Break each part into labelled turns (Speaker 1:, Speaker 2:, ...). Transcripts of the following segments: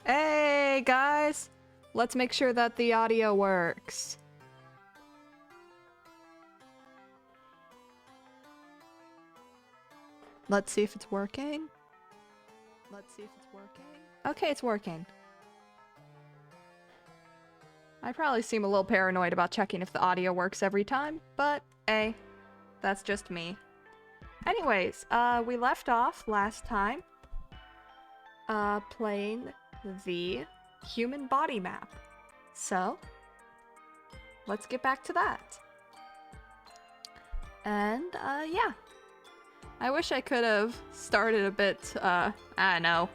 Speaker 1: Hey guys, let's make sure that the audio works. Let's see if it's working. Okay, it's working. I probably seem a little paranoid about checking if the audio works every time, but hey, that's just me. Anyways, we left off last time playing the human body map. So, let's get back to that. And, yeah. I wish I could have started a bit, I don't know.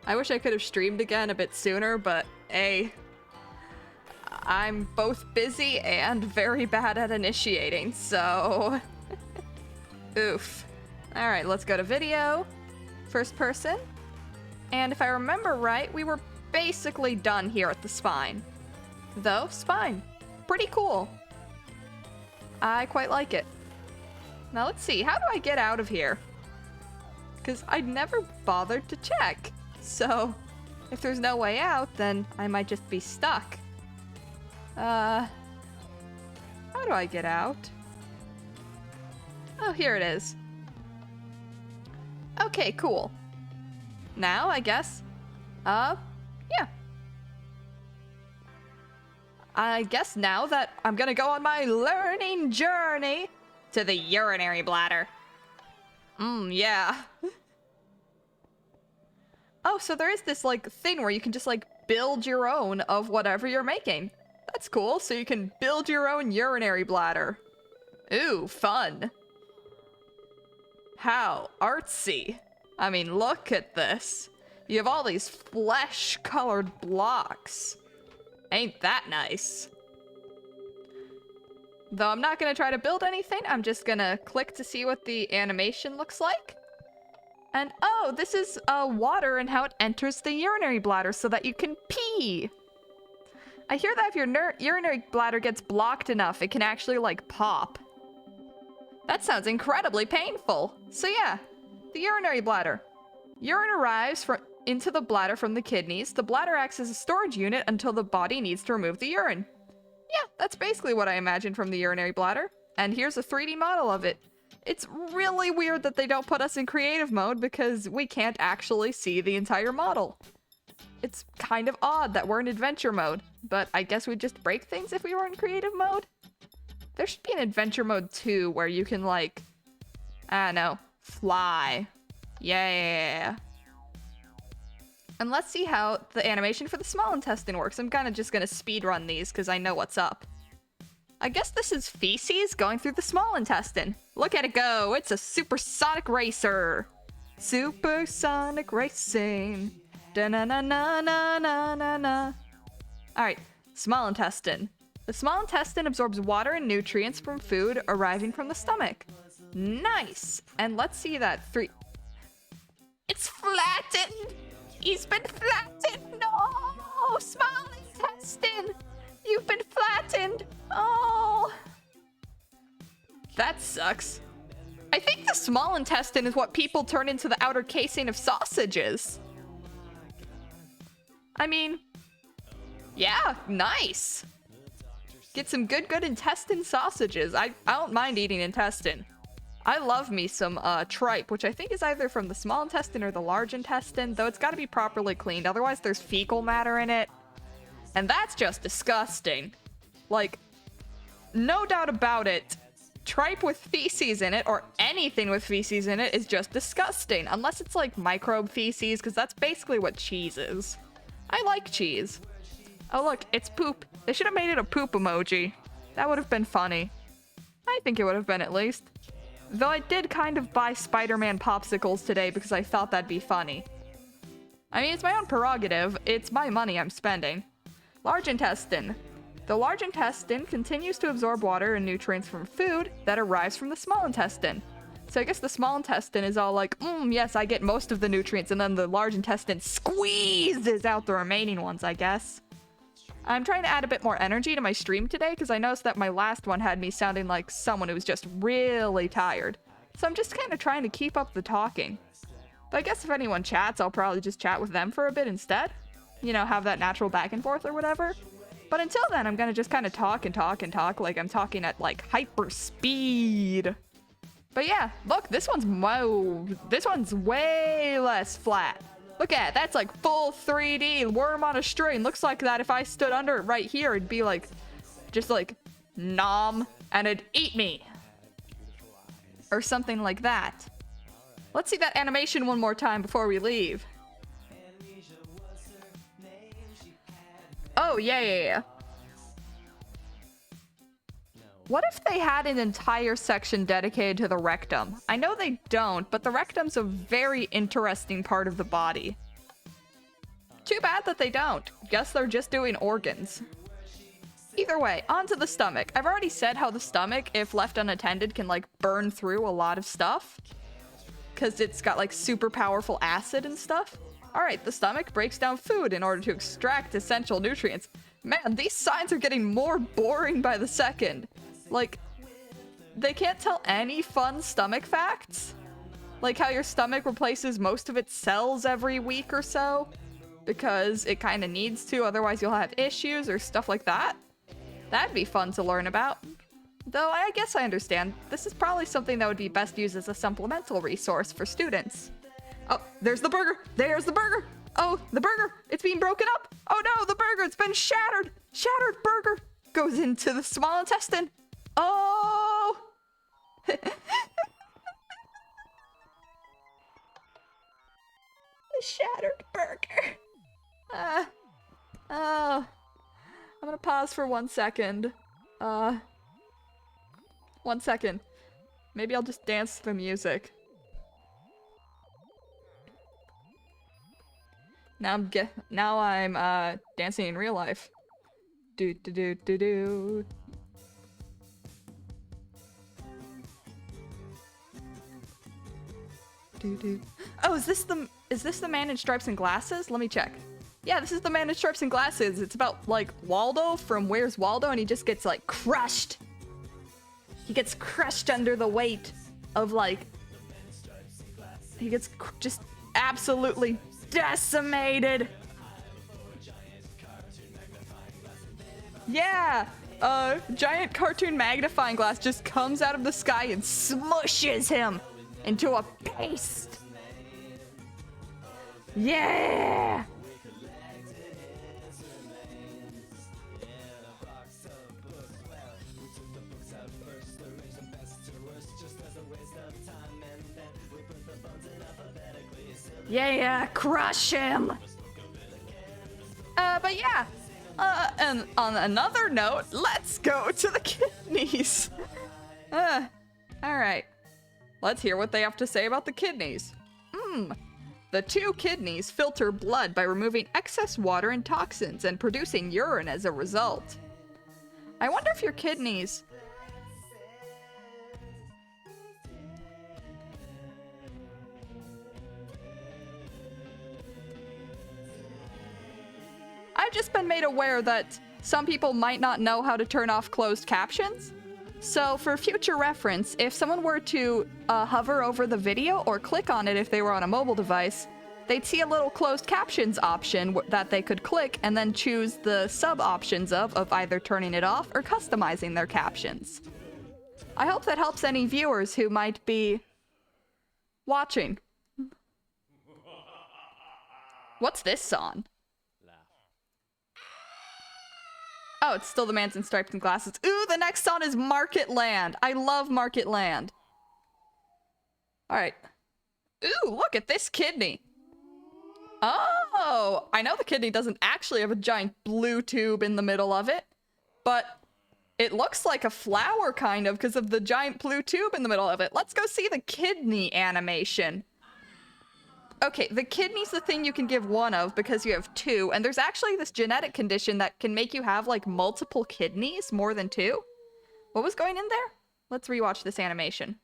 Speaker 1: I wish I could have streamed again a bit sooner, but I'm both busy and very bad at initiating, so... Oof. Alright, let's go to video. First person. And if I remember right, we were basically done here at the spine. Though, spine. Pretty cool. I quite like it. Now let's see, how do I get out of here? Because I never bothered to check. So, if there's no way out, then I might just be stuck. How do I get out? Oh, here it is. Okay, cool. Now, I guess, yeah. I guess now that I'm gonna go on my learning journey to the urinary bladder. Yeah. Oh, so there is this, like, thing where you can just, like, build your own of whatever you're making. That's cool, so you can build your own urinary bladder. Ooh, fun. How artsy. I mean, look at this. You have all these flesh-colored blocks. Ain't that nice? Though I'm not gonna try to build anything, I'm just gonna click to see what the animation looks like. And oh, this is water and how it enters the urinary bladder so that you can pee. I hear that if your urinary bladder gets blocked enough, it can actually, like, pop. That sounds incredibly painful. So yeah, the urinary bladder. Urine arrives into the bladder from the kidneys. The bladder acts as a storage unit until the body needs to remove the urine. Yeah, that's basically what I imagined from the urinary bladder. And here's a 3D model of it. It's really weird that they don't put us in creative mode because we can't actually see the entire model. It's kind of odd that we're in adventure mode, but I guess we'd just break things if we were in creative mode. There should be an adventure mode too where you can, like, I don't know, fly. Yeah. And let's see how the animation for the small intestine works. I'm kind of just gonna speed run these because I know what's up. I guess this is feces going through the small intestine. Look at it go. It's a supersonic racer. Supersonic racing. Da-na-na-na-na-na-na-na. Alright, small intestine. The small intestine absorbs water and nutrients from food arriving from the stomach. Nice! And let's see that It's flattened! He's been flattened! No! Small intestine! You've been flattened! Oh! That sucks. I think the small intestine is what people turn into the outer casing of sausages. I mean, yeah, nice. Get some good intestine sausages. I don't mind eating intestine. I love me some tripe, which I think is either from the small intestine or the large intestine, though it's got to be properly cleaned, otherwise there's fecal matter in it. And that's just disgusting. Like, no doubt about it, tripe with feces in it, or anything with feces in it, is just disgusting. Unless it's like microbe feces, because that's basically what cheese is. I like cheese. Oh look, it's poop. They should have made it a poop emoji. That would have been funny. I think it would have been, at least. Though I did kind of buy Spider-Man popsicles today because I thought that'd be funny. I mean, it's my own prerogative. It's my money I'm spending. Large intestine. The large intestine continues to absorb water and nutrients from food that arrives from the small intestine. So I guess the small intestine is all like, yes, I get most of the nutrients, and then the large intestine squeezes out the remaining ones, I guess. I'm trying to add a bit more energy to my stream today, because I noticed that my last one had me sounding like someone who was just really tired. So I'm just kind of trying to keep up the talking. But I guess if anyone chats, I'll probably just chat with them for a bit instead. You know, have that natural back and forth or whatever. But until then, I'm gonna just kind of talk and talk and talk like I'm talking at, like, hyper speed. But yeah, look, this one's way less flat. Look at it, that's like full 3D worm on a string. Looks like that if I stood under it right here, it'd be like, just like, nom, and it'd eat me. Or something like that. Let's see that animation one more time before we leave. Oh, yeah. What if they had an entire section dedicated to the rectum? I know they don't, but the rectum's a very interesting part of the body. Too bad that they don't. Guess they're just doing organs. Either way, onto the stomach. I've already said how the stomach, if left unattended, can like burn through a lot of stuff. Because it's got like super powerful acid and stuff. Alright, the stomach breaks down food in order to extract essential nutrients. Man, these signs are getting more boring by the second. Like, they can't tell any fun stomach facts. Like how your stomach replaces most of its cells every week or so. Because it kind of needs to, otherwise you'll have issues or stuff like that. That'd be fun to learn about. Though I guess I understand. This is probably something that would be best used as a supplemental resource for students. Oh, there's the burger! There's the burger! Oh, the burger! It's being broken up! Oh no, the burger! It's been shattered! Shattered burger! Goes into the small intestine! Oh! The shattered burger. Oh. I'm gonna pause for 1 second. 1 second. Maybe I'll just dance to the music. Now I'm dancing in real life. Do do do do do. Oh, is this the man in stripes and glasses? Let me check. Yeah, this is the man in stripes and glasses. It's about like Waldo from Where's Waldo, and he just gets like crushed. He gets crushed under the weight of like, he gets just absolutely decimated. Yeah, giant cartoon magnifying glass just comes out of the sky and smushes him into a paste. Yeah! Yeah, crush him! But yeah. And on another note, let's go to the kidneys. Alright. Let's hear what they have to say about the kidneys. The 2 kidneys filter blood by removing excess water and toxins and producing urine as a result. I wonder if your kidneys... I've just been made aware that some people might not know how to turn off closed captions. So for future reference, if someone were to hover over the video or click on it if they were on a mobile device, they'd see a little closed captions option that they could click and then choose the sub options of either turning it off or customizing their captions. I hope that helps any viewers who might be watching. What's this song? Oh, it's still the man's in stripes and glasses. Ooh, the next song is Market Land. I love Market Land. All right. Ooh, look at this kidney. Oh, I know the kidney doesn't actually have a giant blue tube in the middle of it, but it looks like a flower kind of because of the giant blue tube in the middle of it. Let's go see the kidney animation. okay, the kidney's the thing you can give one of because you have two, and there's actually this genetic condition that can make you have, like, multiple kidneys, more than two. What was going in there? Let's rewatch this animation.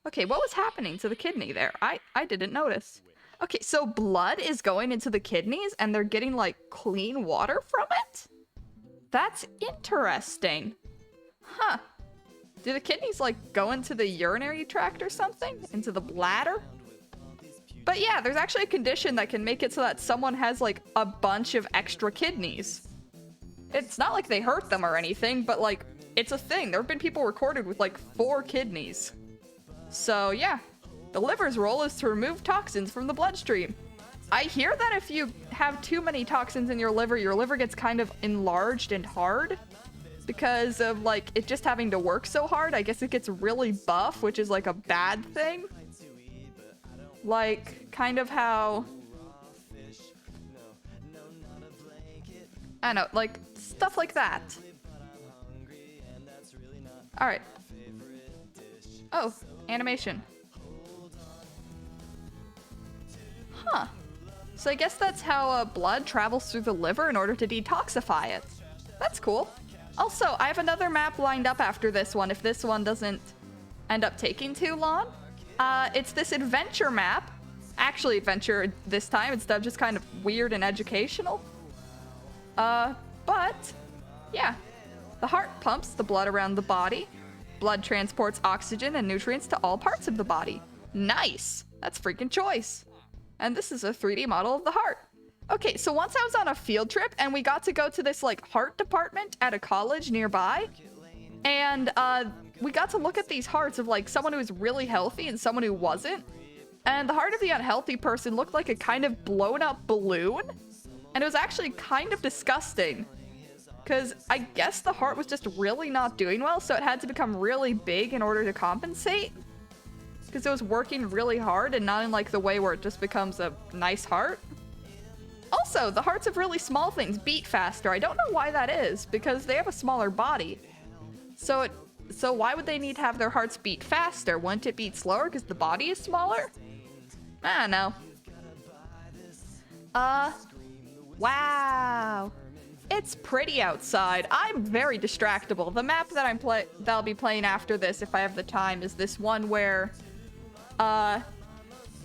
Speaker 1: Okay, what was happening to the kidney there? I didn't notice. Okay, so blood is going into the kidneys, and they're getting, like, clean water from it? That's interesting. Huh. Do the kidneys, like, go into the urinary tract or something? Into the bladder? But yeah, there's actually a condition that can make it so that someone has, like, a bunch of extra kidneys. It's not like they hurt them or anything, but, like, it's a thing. There have been people recorded with, like, 4 kidneys. So, yeah. The liver's role is to remove toxins from the bloodstream. I hear that if you have too many toxins in your liver gets kind of enlarged and hard. Because of, like, it just having to work so hard. I guess it gets really buff, which is, like, a bad thing. Like, kind of how... I don't know, like, stuff like that. Alright. Oh, animation. Huh. So I guess that's how blood travels through the liver in order to detoxify it. That's cool. Also, I have another map lined up after this one if this one doesn't end up taking too long. It's this adventure map. Actually adventure this time instead of just kind of weird and educational. But, yeah. The heart pumps the blood around the body. Blood transports oxygen and nutrients to all parts of the body. Nice! That's freaking choice. And this is a 3D model of the heart. Okay, so once I was on a field trip and we got to go to this, like, heart department at a college nearby. And, we got to look at these hearts of, like, someone who was really healthy and someone who wasn't. And the heart of the unhealthy person looked like a kind of blown up balloon. And it was actually kind of disgusting. Because I guess the heart was just really not doing well, so it had to become really big in order to compensate. Because it was working really hard and not in, like, the way where it just becomes a nice heart. Also, the hearts of really small things beat faster. I don't know why that is, because they have a smaller body. So why would they need to have their hearts beat faster? Wouldn't it beat slower because the body is smaller? I don't know. Wow. It's pretty outside. I'm very distractible. The map that I'll be playing after this, if I have the time, is this one where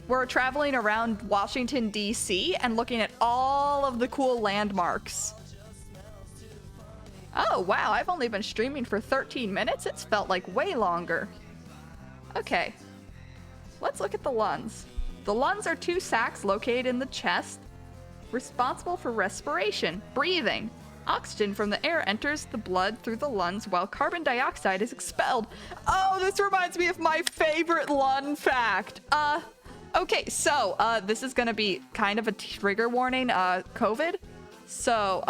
Speaker 1: we're traveling around Washington, D.C. and looking at all of the cool landmarks. Oh, wow, I've only been streaming for 13 minutes? It's felt like way longer. Okay. Let's look at the lungs. The lungs are 2 sacs located in the chest, responsible for respiration, breathing. Oxygen from the air enters the blood through the lungs while carbon dioxide is expelled. Oh, this reminds me of my favorite lung fact. Okay, so, this is gonna be kind of a trigger warning, COVID. So,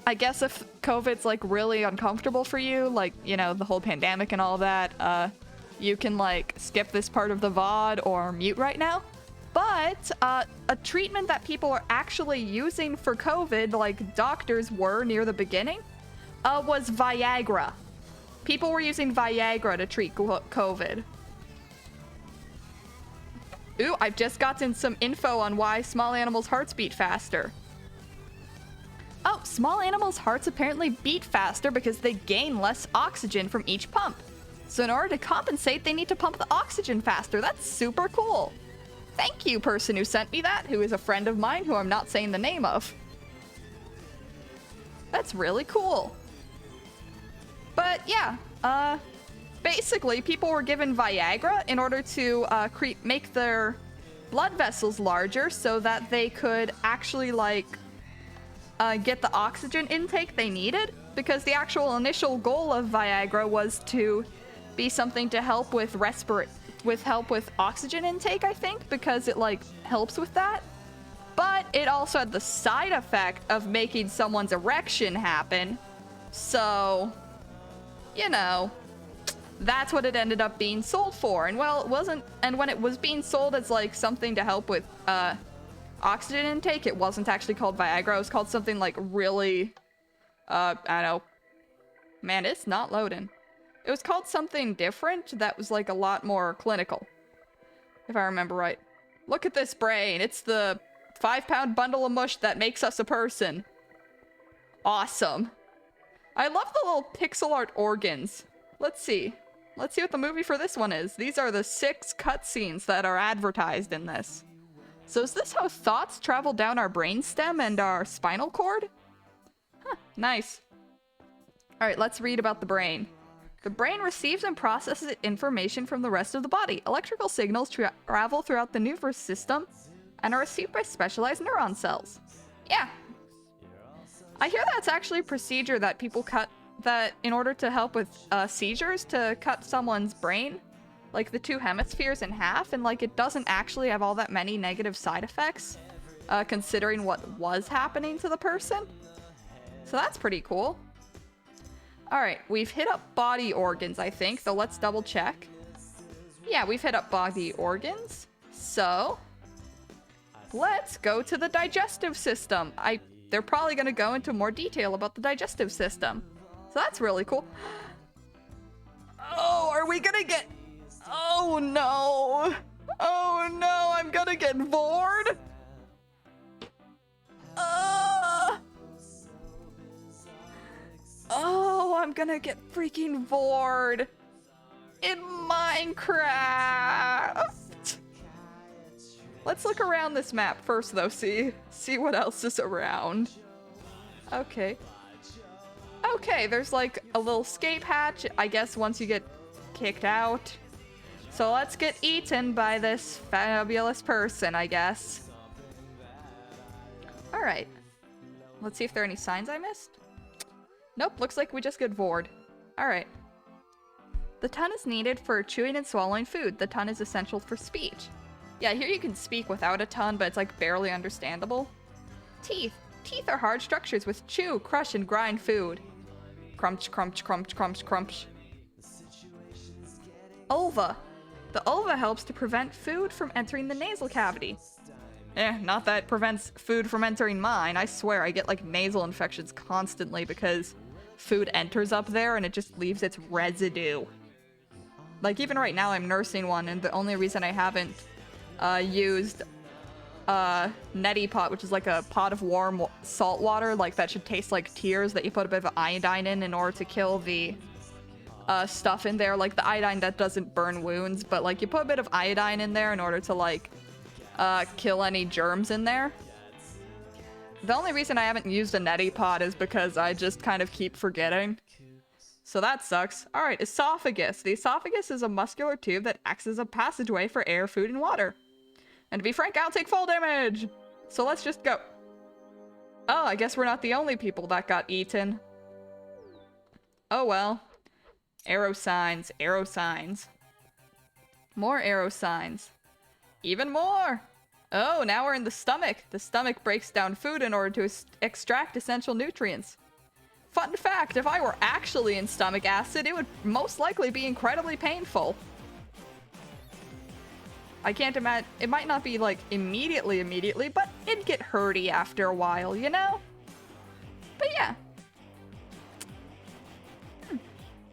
Speaker 1: I guess if COVID's, like, really uncomfortable for you, like, you know, the whole pandemic and all that, you can, like, skip this part of the VOD or mute right now. But, a treatment that people are actually using for COVID, like doctors were near the beginning, was Viagra. People were using Viagra to treat COVID. Ooh, I've just gotten some info on why small animals' hearts beat faster. Oh, small animals' hearts apparently beat faster because they gain less oxygen from each pump. So in order to compensate, they need to pump the oxygen faster. That's super cool. Thank you, person who sent me that, who is a friend of mine who I'm not saying the name of. That's really cool. But yeah, basically people were given Viagra in order to make their blood vessels larger so that they could actually, like, get the oxygen intake they needed, because the actual initial goal of Viagra was to be something to help with oxygen intake, I think, because it, like, helps with that. But it also had the side effect of making someone's erection happen. So, you know, that's what it ended up being sold for. And well, it wasn't, and when it was being sold as, like, something to help with oxygen intake, it wasn't actually called Viagra. It was called something, like, really, I don't know. Man, it's not loading. It was called something different that was, like, a lot more clinical, if I remember right. Look at this brain. It's the 5-pound bundle of mush that makes us a person. Awesome. I love the little pixel art organs. Let's see. Let's see what the movie for this one is. These are the 6 cutscenes that are advertised in this. So is this how thoughts travel down our brainstem and our spinal cord? Huh, nice. Alright, let's read about the brain. The brain receives and processes information from the rest of the body. Electrical signals travel throughout the nervous system and are received by specialized neuron cells. Yeah. I hear that's actually a procedure that people cut that in order to help with seizures, to cut someone's brain, like the 2 hemispheres in half, and like it doesn't actually have all that many negative side effects, considering what was happening to the person. So that's pretty cool. Alright, we've hit up body organs, I think, so let's double check. Yeah, we've hit up body organs. So, let's go to the digestive system. They're probably going to go into more detail about the digestive system. So that's really cool. Oh, are we gonna get... Oh no! Oh no, I'm gonna get bored! Oh, I'm gonna get freaking bored in Minecraft. Let's look around this map first, though. See what else is around. Okay. Okay, there's like a little escape hatch, I guess, once you get kicked out. So let's get eaten by this fabulous person, I guess. Alright. Let's see if there are any signs I missed. Nope, looks like we just get bored. Alright. The tongue is needed for chewing and swallowing food. The tongue is essential for speech. Yeah, here you can speak without a tongue, but it's like barely understandable. Teeth. Teeth are hard structures which chew, crush, and grind food. Crunch, crunch, crunch, crunch, crunch. Ulva. The ulva helps to prevent food from entering the nasal cavity. Not that it prevents food from entering mine. I swear, I get like nasal infections constantly because food enters up there and it just leaves its residue. Like even right now I'm nursing one, and the only reason I haven't used neti pot, which is like a pot of warm salt water, like that should taste like tears, that you put a bit of iodine in order to kill the stuff in there, like the iodine that doesn't burn wounds, but like you put a bit of iodine in there in order to like kill any germs in there. The only reason I haven't used a neti pot is because I just kind of keep forgetting. So that sucks. Alright, esophagus. The esophagus is a muscular tube that acts as a passageway for air, food, and water. And to be frank, I'll take fall damage! So let's just go. Oh, I guess we're not the only people that got eaten. Oh well. Arrow signs, arrow signs. More arrow signs. Even more! Oh, now we're in the stomach. The stomach breaks down food in order to extract essential nutrients. Fun fact, if I were actually in stomach acid, it would most likely be incredibly painful. I can't imagine, it might not be like immediately, but it'd get hurty after a while, you know? But yeah.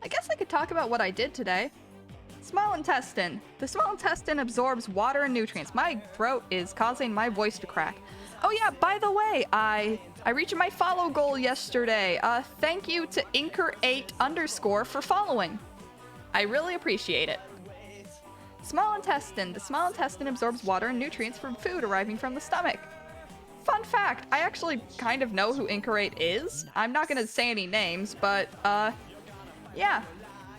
Speaker 1: I guess I could talk about what I did today. Small intestine. The small intestine absorbs water and nutrients. My throat is causing my voice to crack. Oh yeah, by the way, I reached my follow goal yesterday. Thank you to Inker8_ for following. I really appreciate it. Small intestine. The small intestine absorbs water and nutrients from food arriving from the stomach. Fun fact, I actually kind of know who Inker8 is. I'm not gonna say any names, but, yeah.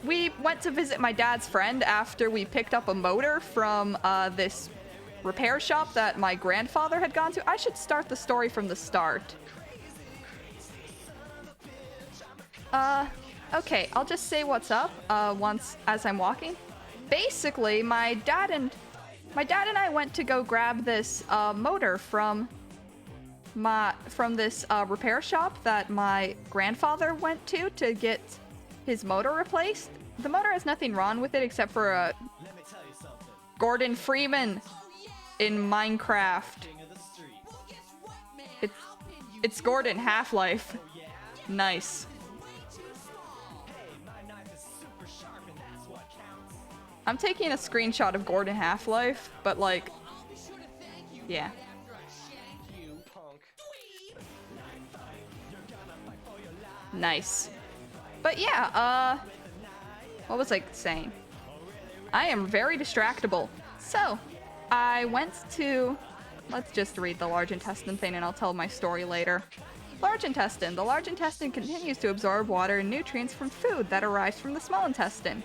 Speaker 1: We went to visit my dad's friend after we picked up a motor from, this repair shop that my grandfather had gone to. I should start the story from the start. Okay, I'll just say what's up, as I'm walking. Basically, my dad and I went to go grab this, motor from this, repair shop that my grandfather went to get his motor replaced. The motor has nothing wrong with it except for, Gordon Freeman in Minecraft. It's Gordon Half-Life. Nice. I'm taking a screenshot of Gordon Half-Life, but like, Yeah. Nice. But yeah, what was I saying? I am very distractible. So, I went to... Let's just read the large intestine thing and I'll tell my story later. Large intestine. The large intestine continues to absorb water and nutrients from food that arrives from the small intestine.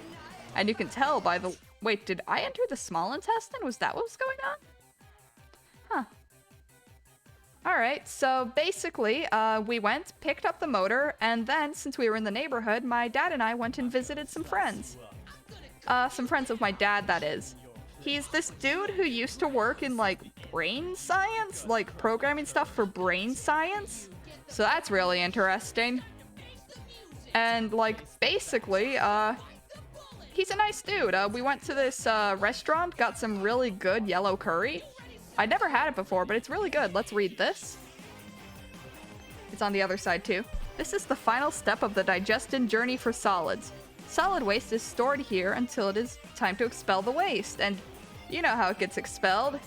Speaker 1: And you can tell by the... Wait, did I enter the small intestine? Was that what was going on? Huh. Alright, so basically, we went, picked up the motor, and then, since we were in the neighborhood, my dad and I went and visited some friends. Some friends of my dad, that is. He's this dude who used to work in, like, brain science? Like, programming stuff for brain science? So that's really interesting. And, like, basically, he's a nice dude. We went to this, restaurant, got some really good yellow curry. I'd never had it before, but it's really good. Let's read this. It's on the other side, too. This is the final step of the digestion journey for solids. Solid waste is stored here until it is time to expel the waste, and you know how it gets expelled.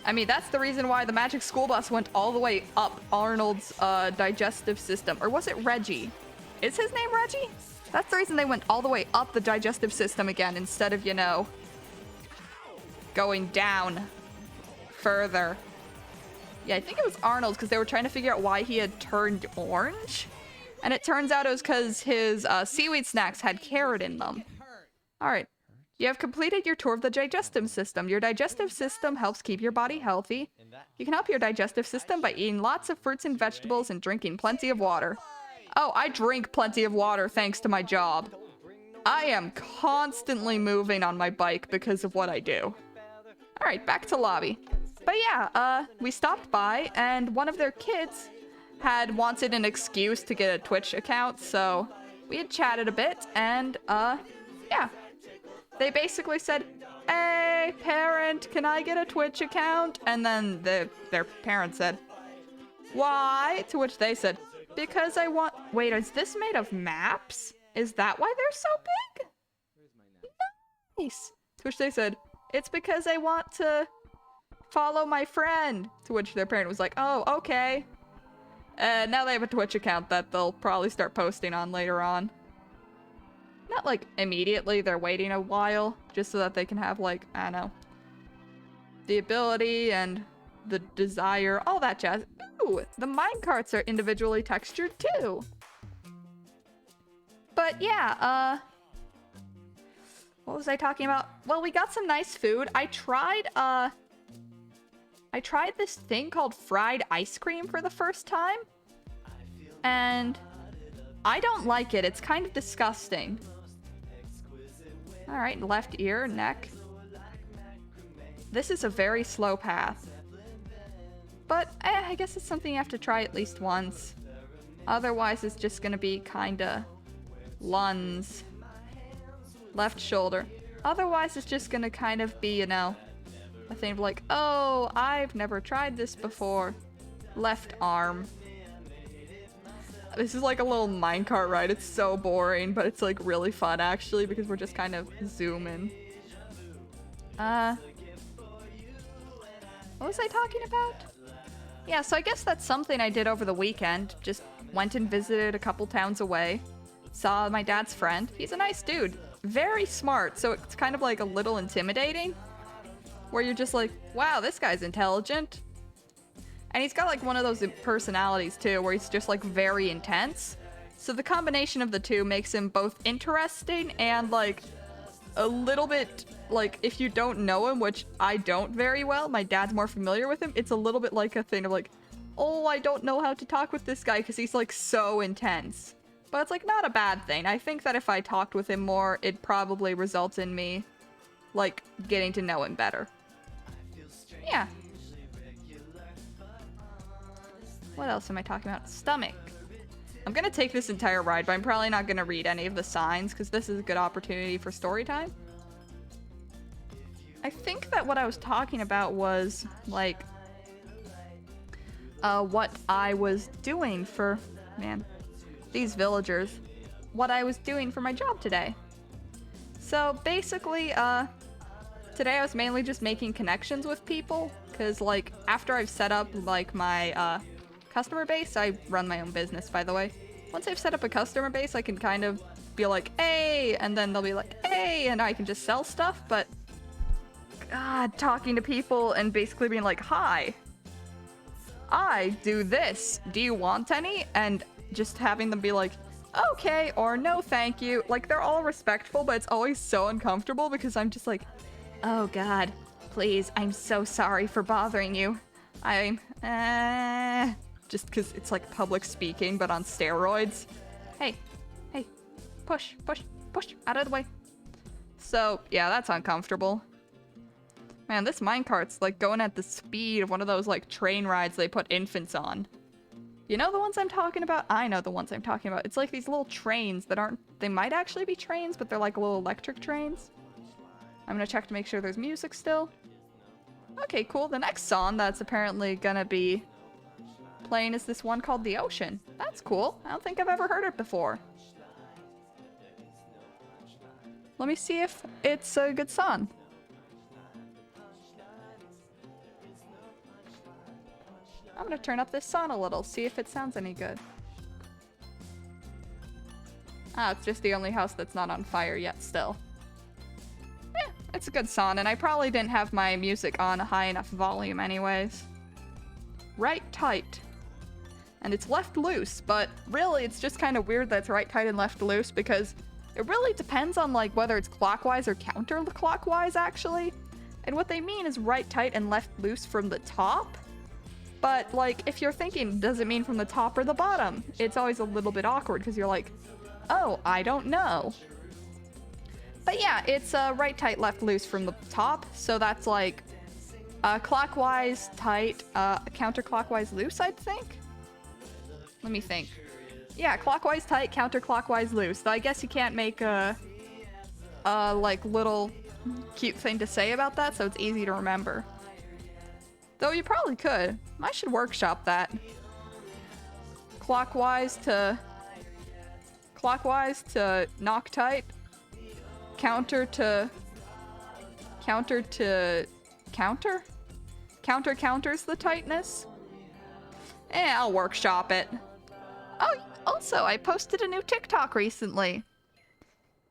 Speaker 1: I mean, that's the reason why the magic school bus went all the way up Arnold's digestive system. Or was it Reggie? Is his name Reggie? That's the reason they went all the way up the digestive system again instead of, you know, going down further. Yeah, I think it was Arnold's because they were trying to figure out why he had turned orange. And it turns out it was because his seaweed snacks had carrot in them. Alright. You have completed your tour of the digestive system. Your digestive system helps keep your body healthy. You can help your digestive system by eating lots of fruits and vegetables and drinking plenty of water. Oh, I drink plenty of water thanks to my job. I am constantly moving on my bike because of what I do. Alright, back to lobby. But yeah, we stopped by, and one of their kids had wanted an excuse to get a Twitch account, so we had chatted a bit, and, yeah. They basically said, "Hey, parent, can I get a Twitch account?" And then their parent said, "Why?" To which they said, "Because I want..." Wait, is this made of maps? Is that why they're so big? Nice. To which they said, "It's because I want to follow my friend." To which their parent was like, "Oh, okay." Now they have a Twitch account that they'll probably start posting on later on. Not like immediately, they're waiting a while, just so that they can have like, I don't know, the ability and the desire, all that jazz. Ooh, the minecarts are individually textured too. But yeah, what was I talking about? Well, we got some nice food. I tried this thing called fried ice cream for the first time. And I don't like it. It's kind of disgusting. Alright, left ear, neck. This is a very slow path. But I guess it's something you have to try at least once. Otherwise, it's just gonna be kinda lungs. Left shoulder. Otherwise, it's just gonna kind of be, you know, a thing of like, oh, I've never tried this before. Left arm. This is like a little minecart ride. It's so boring, but it's like really fun actually because we're just kind of zooming. What was I talking about? Yeah, so I guess that's something I did over the weekend. Just went and visited a couple towns away. Saw my dad's friend. He's a nice dude. Very smart, so it's kind of like a little intimidating. Where you're just like, wow, this guy's intelligent. And he's got like one of those personalities too, where he's just like very intense. So the combination of the two makes him both interesting and like a little bit like, if you don't know him, which I don't very well, my dad's more familiar with him, it's a little bit like a thing of like, oh, I don't know how to talk with this guy because he's like so intense. But it's like not a bad thing. I think that if I talked with him more, it'd probably result in me like getting to know him better. Yeah. What else am I talking about? Stomach. I'm gonna take this entire ride, but I'm probably not gonna read any of the signs because this is a good opportunity for story time. I think that what I was talking about was like what I was doing for, man, these villagers. What I was doing for my job today. So basically, Today I was mainly just making connections with people, because, like, after I've set up, like, my, customer base, I run my own business, by the way. Once I've set up a customer base, I can kind of be like, hey, and then they'll be like, hey, and I can just sell stuff, but God, talking to people and basically being like, hi, I do this, do you want any? And just having them be like, okay, or no thank you. Like, they're all respectful, but it's always so uncomfortable because I'm just like, oh God, please, I'm so sorry for bothering you. I'm, just because it's like public speaking, but on steroids. Hey, push, out of the way. So, yeah, that's uncomfortable. Man, this minecart's like going at the speed of one of those like train rides they put infants on. You know the ones I'm talking about? I know the ones I'm talking about. It's like these little trains that aren't, they might actually be trains, but they're like little electric trains. I'm gonna check to make sure there's music still. Okay, cool. The next song that's apparently gonna be playing is this one called The Ocean. That's cool. I don't think I've ever heard it before. Let me see if it's a good song. I'm gonna turn up this song a little, see if it sounds any good. Ah, it's just the only house that's not on fire yet still. It's a good song, and I probably didn't have my music on a high enough volume anyways. Right tight. And it's left loose, but really it's just kind of weird that it's right tight and left loose because it really depends on like whether it's clockwise or counterclockwise actually. And what they mean is right tight and left loose from the top. But, like, if you're thinking, does it mean from the top or the bottom? It's always a little bit awkward, because you're like, oh, I don't know. But yeah, it's right tight, left loose from the top, so that's like clockwise tight, counterclockwise loose, I'd think? Let me think. Yeah, clockwise tight, counterclockwise loose. Though I guess you can't make a like, little cute thing to say about that, so it's easy to remember. Though you probably could. I should workshop that. Clockwise to knock tight. Counter to counter? Counter counters the tightness. I'll workshop it. Oh, also, I posted a new TikTok recently.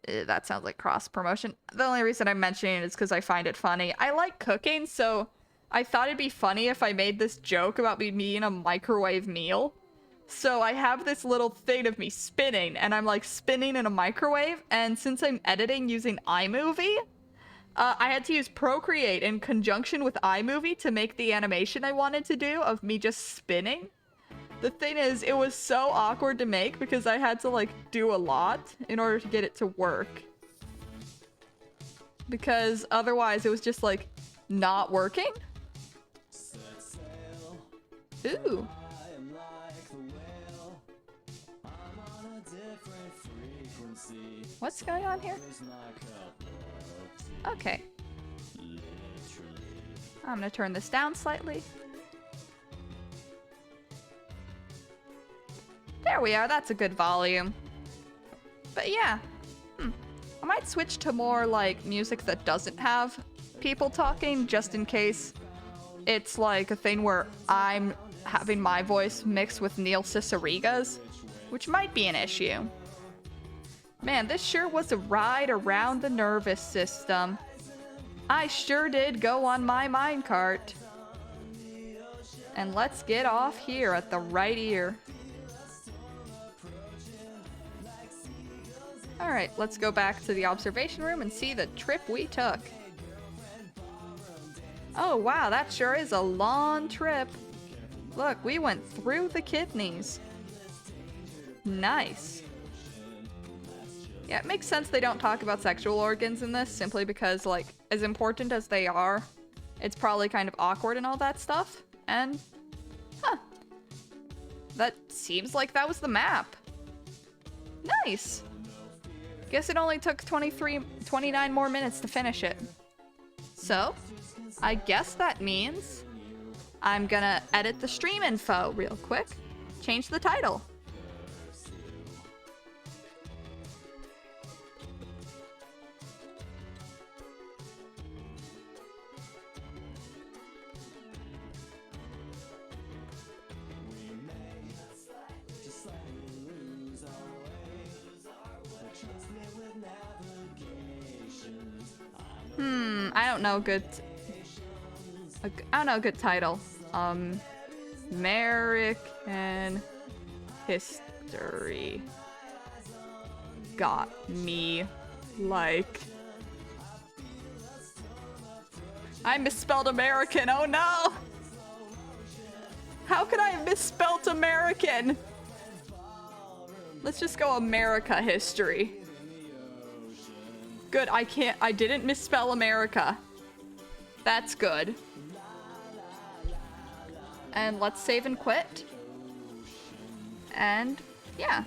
Speaker 1: That sounds like cross promotion. The only reason I'm mentioning it is because I find it funny. I like cooking, so I thought it'd be funny if I made this joke about me eating a microwave meal. So I have this little thing of me spinning, and I'm like spinning in a microwave, and since I'm editing using iMovie, I had to use Procreate in conjunction with iMovie to make the animation I wanted to do of me just spinning. The thing is, it was so awkward to make because I had to like do a lot in order to get it to work. Because otherwise it was just like not working. Ooh. What's going on here? Okay. I'm gonna turn this down slightly. There we are, that's a good volume. But yeah. I might switch to more like music that doesn't have people talking just in case it's like a thing where I'm having my voice mixed with Neil Cicierega's, which might be an issue. Man, this sure was a ride around the nervous system. I sure did go on my minecart. And let's get off here at the right ear. Alright, let's go back to the observation room and see the trip we took. Oh wow, that sure is a long trip. Look, we went through the kidneys. Nice. Yeah, it makes sense they don't talk about sexual organs in this, simply because, like, as important as they are, it's probably kind of awkward and all that stuff. And, that seems like that was the map. Nice. Guess it only took 29 more minutes to finish it. So, I guess that means I'm gonna edit the stream info real quick. Change the title. I don't know a good title. American history got me like... I misspelled American, oh no! How could I have misspelled American? Let's just go America history. Good, I didn't misspell America. That's good. And let's save and quit. And yeah.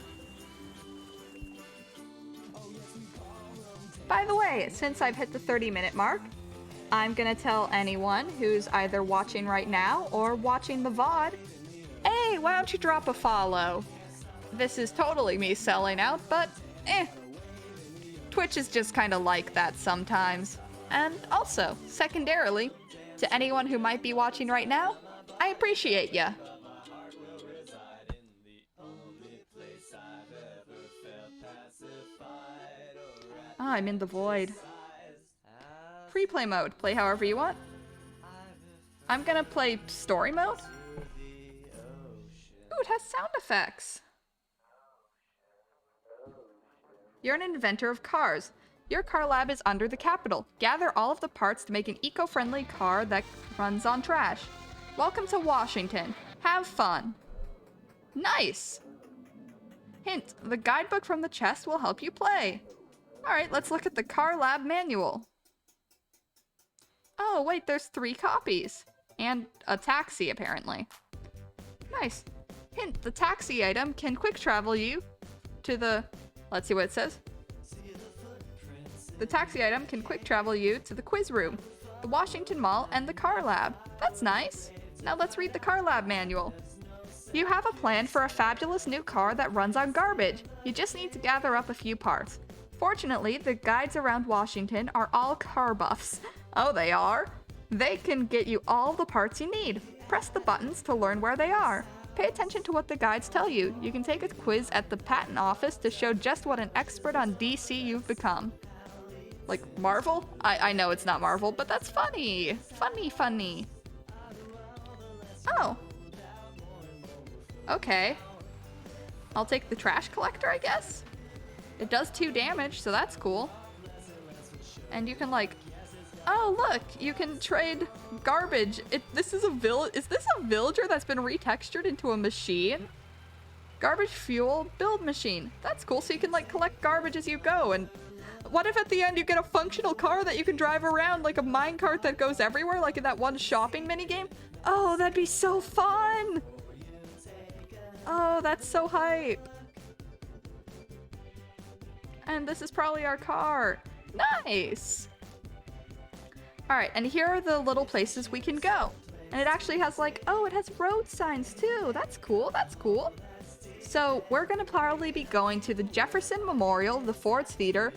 Speaker 1: By the way, since I've hit the 30-minute mark, I'm gonna tell anyone who's either watching right now or watching the VOD, hey, why don't you drop a follow? This is totally me selling out, but Twitch is just kind of like that sometimes. And also, secondarily, to anyone who might be watching right now, I appreciate ya. Ah, I'm in the void. Free play mode. Play however you want. I'm gonna play story mode. Ooh, it has sound effects. You're an inventor of cars. Your car lab is under the Capitol. Gather all of the parts to make an eco-friendly car that runs on trash. Welcome to Washington. Have fun. Nice. Hint, the guidebook from the chest will help you play. Alright, let's look at the car lab manual. Oh, wait, there's 3 copies. And a taxi, apparently. Nice. Hint, the taxi item can quick travel you to the... Let's see what it says. The taxi item can quick travel you to the quiz room, the Washington Mall, and the car lab. That's nice. Now let's read the car lab manual. You have a plan for a fabulous new car that runs on garbage. You just need to gather up a few parts. Fortunately, the guides around Washington are all car buffs. Oh, they are? They can get you all the parts you need. Press the buttons to learn where they are. Pay attention to what the guides tell you. You can take a quiz at the patent office to show just what an expert on DC you've become. Like Marvel? I know it's not Marvel, but that's funny. Funny. Oh. Okay. I'll take the trash collector, I guess? It does 2 damage, so that's cool. And you can like... Oh, look! You can trade garbage. Is this a villager that's been retextured into a machine? Garbage fuel build machine. That's cool, so you can like collect garbage as you go. And what if at the end you get a functional car that you can drive around, like a minecart that goes everywhere, like in that one shopping minigame? Oh, that'd be so fun! Oh, that's so hype. And this is probably our car. Nice! Alright, and here are the little places we can go. And it actually has like, oh, it has road signs too. That's cool, that's cool. So we're gonna probably be going to the Jefferson Memorial, the Ford's Theater,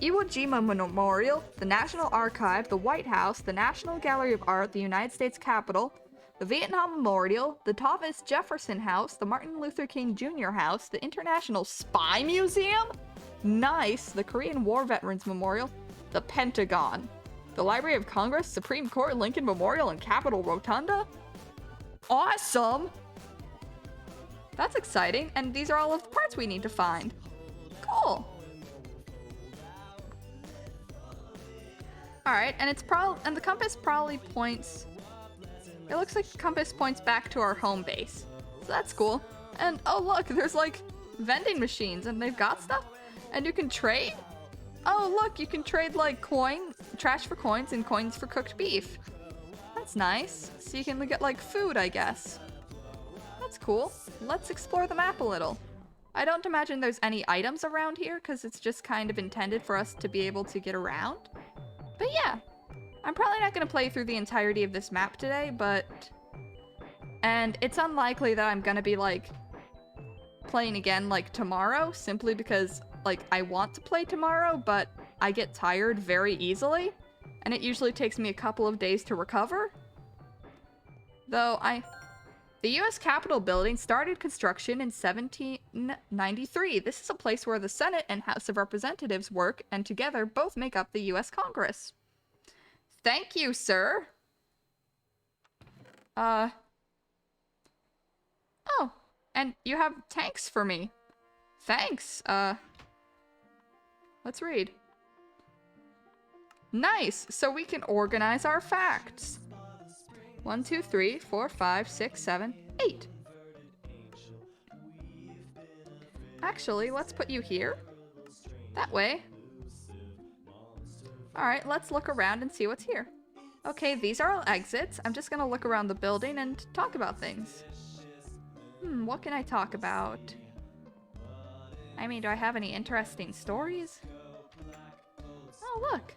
Speaker 1: Iwo Jima Memorial, the National Archive, the White House, the National Gallery of Art, the United States Capitol, the Vietnam Memorial, the Thomas Jefferson House, the Martin Luther King Jr. House, the International Spy Museum, nice, the Korean War Veterans Memorial, the Pentagon, the Library of Congress, Supreme Court, Lincoln Memorial, and Capitol Rotunda? Awesome! That's exciting, and these are all of the parts we need to find. Cool. Alright, and the compass probably points... It looks like the compass points back to our home base. So that's cool. And oh look, there's like vending machines, and they've got stuff? And you can trade? Oh look, you can trade like trash for coins and coins for cooked beef. That's nice. So you can get like food, I guess. That's cool. Let's explore the map a little. I don't imagine there's any items around here because it's just kind of intended for us to be able to get around. But yeah, I'm probably not going to play through the entirety of this map today, and it's unlikely that I'm going to be like playing again like tomorrow, simply because like I want to play tomorrow, but I get tired very easily, and it usually takes me a couple of days to recover. Though the US Capitol building started construction in 1793. This is a place where the Senate and House of Representatives work, and together both make up the US Congress. Thank you, sir. Oh, and you have tanks for me. Thanks. Let's read. Nice. So we can organize our facts. 1, 2, 3, 4, 5, 6, 7, 8. Actually, let's put you here. That way. Alright, let's look around and see what's here. Okay, these are all exits. I'm just gonna look around the building and talk about things. What can I talk about? I mean, do I have any interesting stories? Oh, look.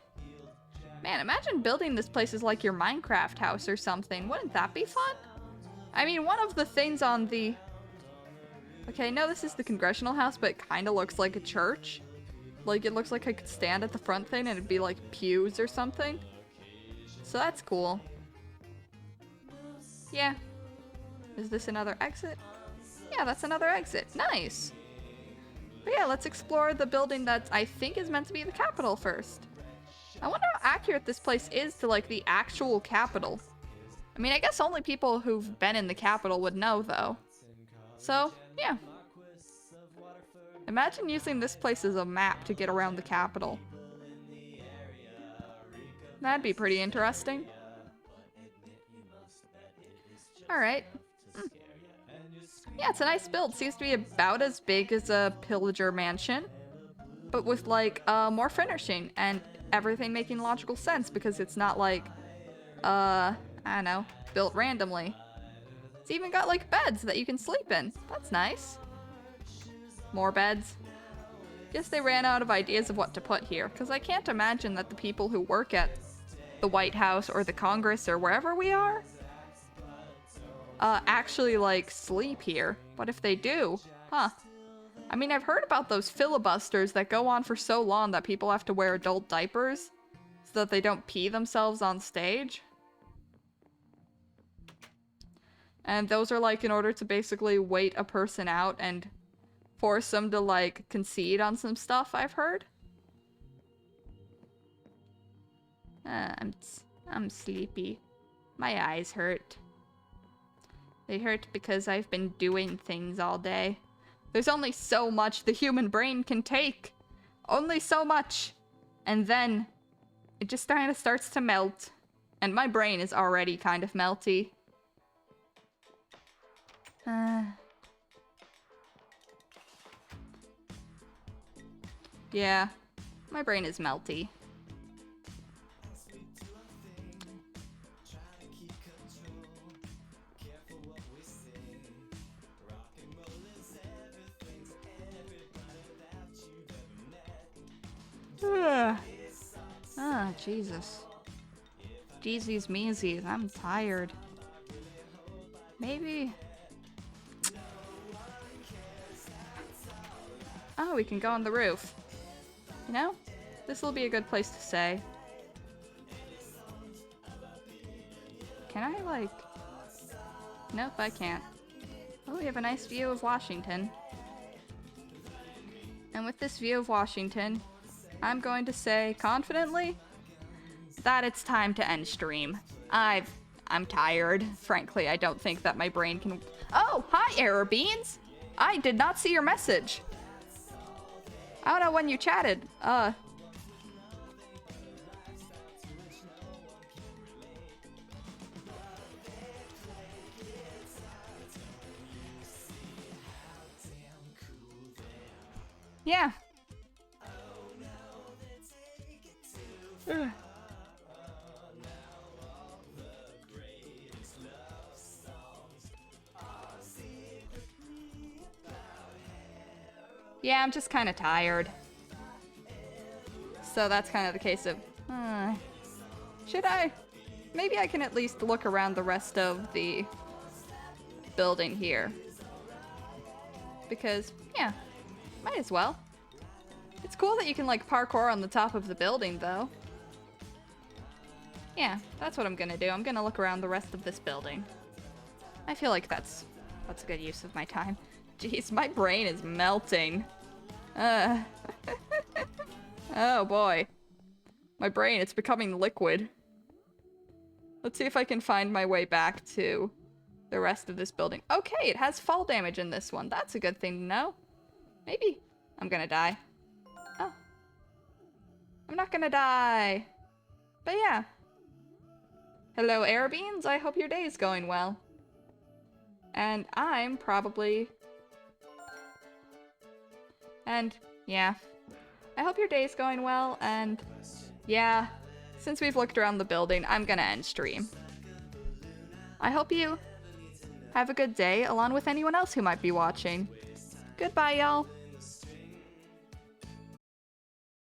Speaker 1: Man, imagine building this place as like your Minecraft house or something. Wouldn't that be fun? I mean, one of the things on the... Okay, no, this is the Congressional House, but it kind of looks like a church. Like, it looks like I could stand at the front thing and it'd be like pews or something. So that's cool. Yeah. Is this another exit? Yeah, that's another exit. Nice. But yeah, let's explore the building that I think is meant to be the Capitol first. I wonder how accurate this place is to, like, the actual Capitol. I mean, I guess only people who've been in the Capitol would know, though. So, yeah. Imagine using this place as a map to get around the Capitol. That'd be pretty interesting. Alright. Yeah, it's a nice build. Seems to be about as big as a pillager mansion, but with, like, more finishing and everything making logical sense because it's not like, I don't know, built randomly. It's even got, like, beds that you can sleep in. That's nice. More beds. Guess they ran out of ideas of what to put here, because I can't imagine that the people who work at the White House or the Congress or wherever we are actually, like, sleep here. But if they do, huh. I mean, I've heard about those filibusters that go on for so long that people have to wear adult diapers so that they don't pee themselves on stage. And those are, like, in order to basically wait a person out and force them to, like, concede on some stuff, I've heard. I'm sleepy. My eyes hurt. They hurt because I've been doing things all day. There's only so much the human brain can take. Only so much. And then it just kind of starts to melt. And my brain is already kind of melty. Yeah, my brain is melty. Jesus. Jeezies meesies, I'm tired. Maybe... Oh, we can go on the roof. You know? This will be a good place to stay. Can I, like... Nope, I can't. Oh, we have a nice view of Washington. And with this view of Washington, I'm going to say confidently that it's time to end stream. I'm tired. Frankly, I don't think that my brain can... Oh, hi, Error Beans! I did not see your message. I don't know when you chatted. Yeah. Ugh. Yeah, I'm just kind of tired. So that's kind of the case of, should I? Maybe I can at least look around the rest of the building here. Because, yeah, might as well. It's cool that you can, like, parkour on the top of the building, though. Yeah, that's what I'm gonna do. I'm gonna look around the rest of this building. I feel like that's a good use of my time. Jeez, my brain is melting. Oh boy. My brain, it's becoming liquid. Let's see if I can find my way back to the rest of this building. Okay, it has fall damage in this one. That's a good thing to know. Maybe I'm gonna die. Oh. I'm not gonna die. But yeah. Hello, Airbeans. I hope your day is going well. And I'm probably... And, yeah. I hope your day's going well, and... Yeah. Since we've looked around the building, I'm gonna end stream. I hope you have a good day, along with anyone else who might be watching. Goodbye, y'all.